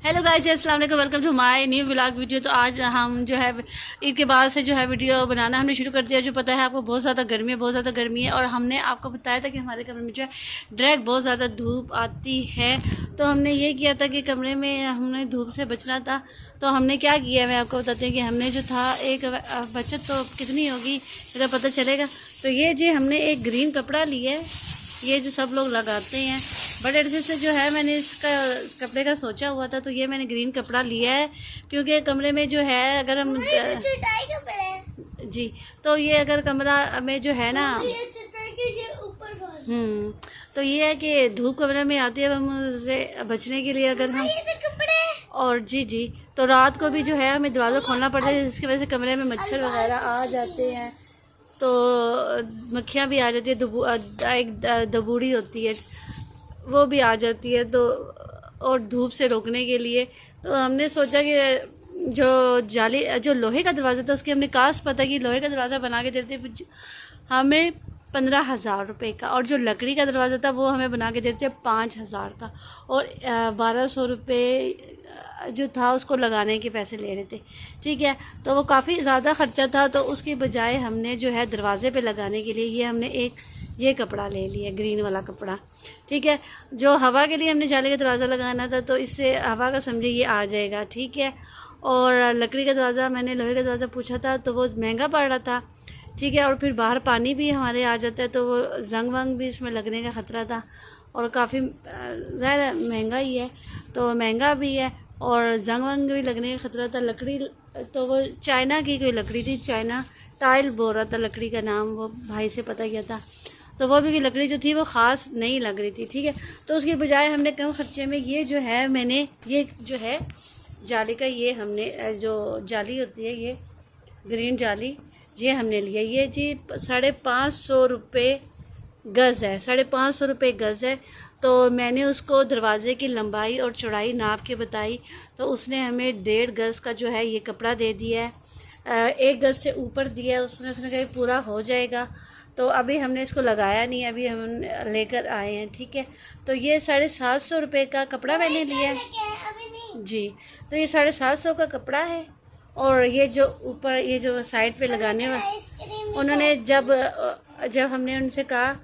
Hello guys, अस्सलाम वालेकुम, welcome to my new vlog video. तो आज हम जो है ईद के बाद से जो है वीडियो बनाना हमने शुरू कर दिया। जो पता है आपको बहुत ज़्यादा गर्मी है और हमने आपको बताया था कि हमारे कमरे में जो है डायरेक्ट बहुत ज़्यादा धूप आती है। तो हमने ये किया था कि कमरे में हमने धूप से बचना था। तो हमने क्या किया मैं आपको बताती हूँ कि हमने जो था एक बचत तो कितनी होगी इधर पता चलेगा। तो ये जी हमने एक ग्रीन कपड़ा लिया है, ये जो सब लोग लगाते हैं बड़े अरसे से जो है मैंने इसका कपड़े का सोचा हुआ था। तो ये मैंने ग्रीन कपड़ा लिया है क्योंकि कमरे में जो है अगर हम जी तो ये अगर कमरा में जो है ना तो ये है कि धूप कमरे में आती है, हम उससे बचने के लिए अगर हम और जी तो रात को भी जो है हमें दरवाज़ा खोलना पड़ता है, जिसकी वजह से कमरे में मच्छर वगैरह आ जाते हैं। तो मक्खियाँ भी आ जाती है, एक दबूड़ी होती है वो भी आ जाती है। तो और धूप से रोकने के लिए तो हमने सोचा कि जो लोहे का दरवाज़ा था उसकी हमने कास्ट पता कि लोहे का दरवाज़ा बना के देते हमें 15,000 रुपये का, और जो लकड़ी का दरवाज़ा था वो हमें बना के देते 5,000 का, और 1,200 रुपये जो था उसको लगाने के पैसे ले रहे थे। ठीक है, तो वो काफ़ी ज़्यादा ख़र्चा था। तो उसके बजाय हमने जो है दरवाज़े पे लगाने के लिए ये हमने ये कपड़ा ले लिया, ग्रीन वाला कपड़ा। ठीक है, जो हवा के लिए हमने जाली का दरवाज़ा लगाना था तो इससे हवा का समझे ये आ जाएगा। ठीक है, और लकड़ी का दरवाज़ा मैंने लोहे का दरवाज़ा पूछा था तो वो महंगा पड़ रहा था। ठीक है, और फिर बाहर पानी भी हमारे आ जाता है तो वो जंग वंग भी इसमें लगने का ख़तरा था, और काफ़ी ज़्यादा महंगा ही है तो महंगा भी है, और जंग वंग भी लगने का ख़तरा था। लकड़ी तो वो चाइना की कोई लकड़ी थी, चाइना टाइल बोल रहा था लकड़ी का नाम, वो भाई से पता किया था। तो वो भी लकड़ी जो थी वो ख़ास नहीं लग रही थी। ठीक है, तो उसके बजाय हमने कम खर्चे में ये जो है मैंने ये जो है जाली का ये हमने जो जाली होती है ये ग्रीन जाली ये हमने लिया। ये जी 550 रुपये गज़ है, 550 रुपये गज़ है। तो मैंने उसको दरवाज़े की लंबाई और चौड़ाई नाप के बताई तो उसने हमें 1.5 गज़ का जो है ये कपड़ा दे दिया है। 1 गज़ से ऊपर दिया है उसने कहा पूरा हो जाएगा। तो अभी हमने इसको लगाया नहीं, अभी हम लेकर आए हैं। ठीक है, तो ये 750 रुपये का कपड़ा मैंने लिया है जी। तो ये 750 का कपड़ा है, और ये जो ऊपर ये जो साइड पे लगाने वाला उन्होंने जब हमने उनसे कहा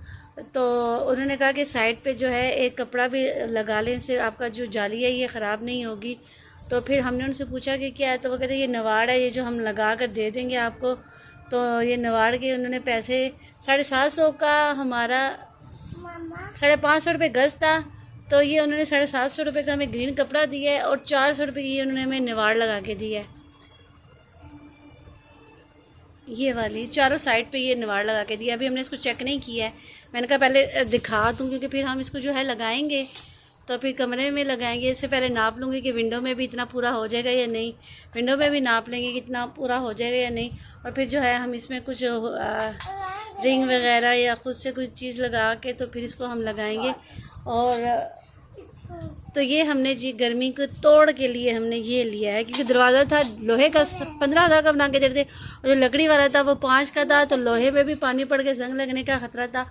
तो उन्होंने कहा कि साइड पे जो है एक कपड़ा भी लगा लें, इससे आपका जो जाली है ये ख़राब नहीं होगी। तो फिर हमने उनसे पूछा कि क्या है, तो वो कहते ये नवाड़ है, ये जो हम लगा कर दे देंगे आपको। तो ये नवाड़ के उन्होंने पैसे 750 का, हमारा 550 रुपये गज़ था। तो ये उन्होंने 750 रुपये का हमें ग्रीन कपड़ा दिया है, और 400 रुपये की उन्होंने हमें नवाड़ लगा के दिया है। ये वाली चारों साइड पे ये नवाड़ लगा के दिया। अभी हमने इसको चेक नहीं किया है, मैंने कहा पहले दिखा दूँ क्योंकि फिर हम इसको जो है लगाएंगे तो फिर कमरे में लगाएंगे। इससे पहले नाप लूँगी कि विंडो में भी इतना पूरा हो जाएगा या नहीं, विंडो में भी नाप लेंगे कितना पूरा हो जाएगा या नहीं, और फिर जो है हम इसमें कुछ रिंग वगैरह या खुद से कुछ चीज़ लगा के तो फिर इसको हम लगाएंगे। और तो ये हमने जी गर्मी को तोड़ के लिए हमने ये लिया है, क्योंकि दरवाज़ा था लोहे का 15,000 का बना के देते थे, और जो लकड़ी वाला था वो 5 का था। तो लोहे में भी पानी पड़ के जंग लगने का ख़तरा था,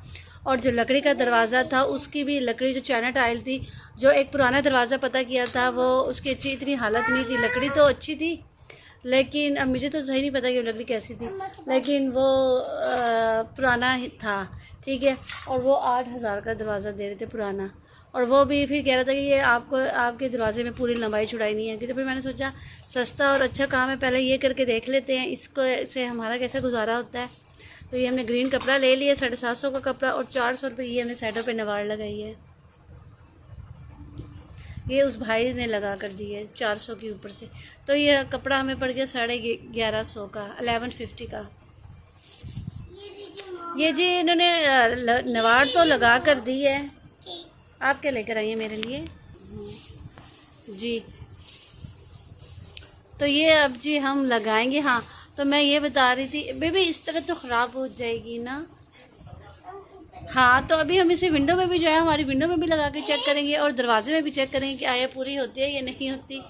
और जो लकड़ी का दरवाज़ा था उसकी भी लकड़ी जो चाइना टाइल थी, जो एक पुराना दरवाज़ा पता किया था वो उसकी अच्छी इतनी हालत नहीं थी। लकड़ी तो अच्छी थी लेकिन अब मुझे तो सही नहीं पता कि वो लकड़ी कैसी थी, लेकिन वो पुराना था। ठीक है, और वो 8,000 का दरवाज़ा दे रहे थे पुराना, और वो भी फिर कह रहा था कि ये आपके दरवाजे में पूरी लंबाई चौड़ाई नहीं है। तो फिर मैंने सोचा सस्ता और अच्छा काम है, पहले ये करके देख लेते हैं इसको से हमारा कैसे गुजारा होता है। तो ये हमने ग्रीन कपड़ा ले लिया 750 का कपड़ा, और 400 रुपये ये हमने साइडों पे नवाड़ लगाई है। ये उस भाई ने लगा कर दी है 400 के ऊपर से। तो ये कपड़ा हमें पड़ गया 1150 का, 1150 का। ये जी इन्होंने नवाड़ तो लगा कर दी है। आप क्या लेकर आइए मेरे लिए जी। तो ये अब जी हम लगाएंगे। हाँ, तो मैं ये बता रही थी बेबी इस तरह तो ख़राब हो जाएगी ना। हाँ, तो अभी हम इसे विंडो में भी जो है हमारी विंडो में भी लगा के चेक करेंगे, और दरवाजे में भी चेक करेंगे कि आया पूरी होती है या नहीं होती।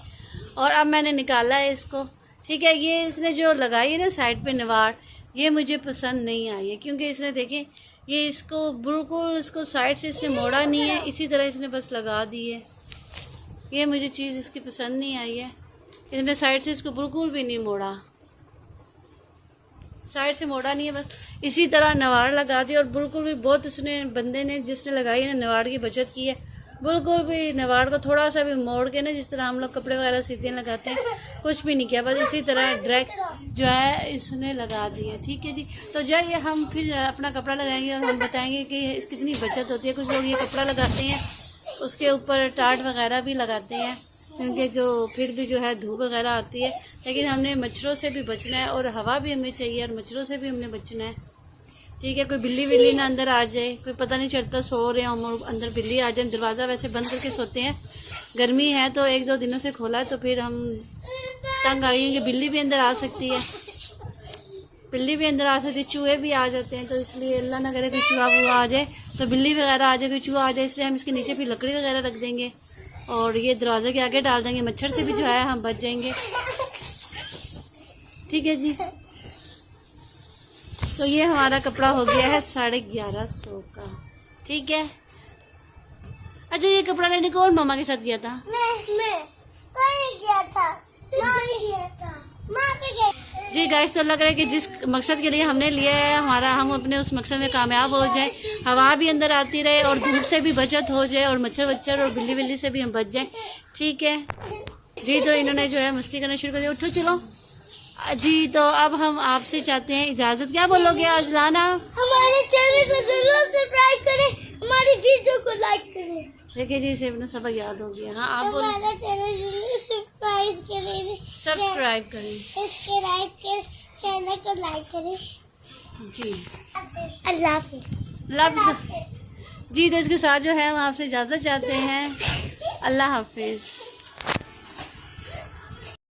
और अब मैंने निकाला है इसको। ठीक है, ये इसने जो लगाई है ना साइड पे नवाड़, ये मुझे पसंद नहीं आई है, क्योंकि इसने देखें ये इसको बिल्कुल इसको साइड से इसने मोड़ा नहीं है, इसी तरह इसने बस लगा दी है। ये मुझे चीज़ इसकी पसंद नहीं आई है। इसने साइड से इसको बिल्कुल भी नहीं मोड़ा, साइड से मोड़ा नहीं है, बस इसी तरह नवाड़ लगा दी। और बिल्कुल भी बहुत उसने बंदे ने जिसने लगाई है ना नवाड़ की बचत की है। बिल्कुल भी नवाड़ को थोड़ा सा भी मोड़ के ना, जिस तरह हम लोग कपड़े वगैरह सीते लगाते हैं, कुछ भी नहीं किया, बस इसी तरह डायरेक्ट जो है इसने लगा दी है। ठीक है जी, तो जाइए हम फिर अपना कपड़ा लगाएंगे और हम बताएंगे कि इस कितनी बचत होती है। कुछ लोग ये कपड़ा लगाते हैं, उसके ऊपर टाट वगैरह भी लगाते हैं, क्योंकि जो फिर भी जो है धूप वगैरह आती है। लेकिन हमने मच्छरों से भी बचना है और हवा भी हमें चाहिए और मच्छरों से भी हमने बचना है। ठीक है, कोई बिल्ली विल्ली ना अंदर आ जाए, कोई पता नहीं चलता, सो रहे हैं हम और अंदर बिल्ली आ जाए। दरवाज़ा वैसे बंद करके सोते हैं, गर्मी है तो 1-2 दिनों से खोला है, तो फिर हम तंग आ गई हैं कि बिल्ली भी अंदर आ सकती है, बिल्ली भी अंदर आ सकती है, चूहे भी आ जाते हैं। तो इसलिए अल्लाह ना करे कोई चूहा वूहा आ जाए, तो बिल्ली वगैरह आ जाए, कोई चूहा आ जाए, इसलिए हम इसके नीचे फिर लकड़ी वगैरह रख देंगे और ये दरवाजे के आगे डाल देंगे। मच्छर से भी जो है हम बच जाएंगे। ठीक है जी, तो ये हमारा कपड़ा हो गया है 1150 का। ठीक है, अच्छा ये कपड़ा लेने कौन मामा के साथ गया था? मैं गया था, माँ पे गई। जी गाइस, तो लग रहा है कि जिस मकसद के लिए हमने लिया है हमारा, हम अपने उस मकसद में कामयाब हो जाए, हवा भी अंदर आती रहे और धूप से भी बचत हो जाए और मच्छर वच्छर और बिल्ली बिल्ली से भी हम बच जाए। ठीक है जी, तो इन्होंने जो है मस्ती करना शुरू कर दिया। उठो चलो जी, तो अब हम आपसे चाहते हैं इजाज़त। क्या बोलोगे आज लाना? हमारे चैनल को जरूर सब्सक्राइब करें, हमारी वीडियो को लाइक करें। देखिए जी, इसे अपना सबक याद हो गया। हाँ आप बोलो। हमारा चैनल जरूर सब्सक्राइब करें, सब्सक्राइब करें, सब्सक्राइब कर चैनल को लाइक करें जी। अल्लाह हाफिज़। लव जी, तो इसके साथ जो है हम आपसे इजाज़त चाहते हैं। अल्लाह हाफिज़।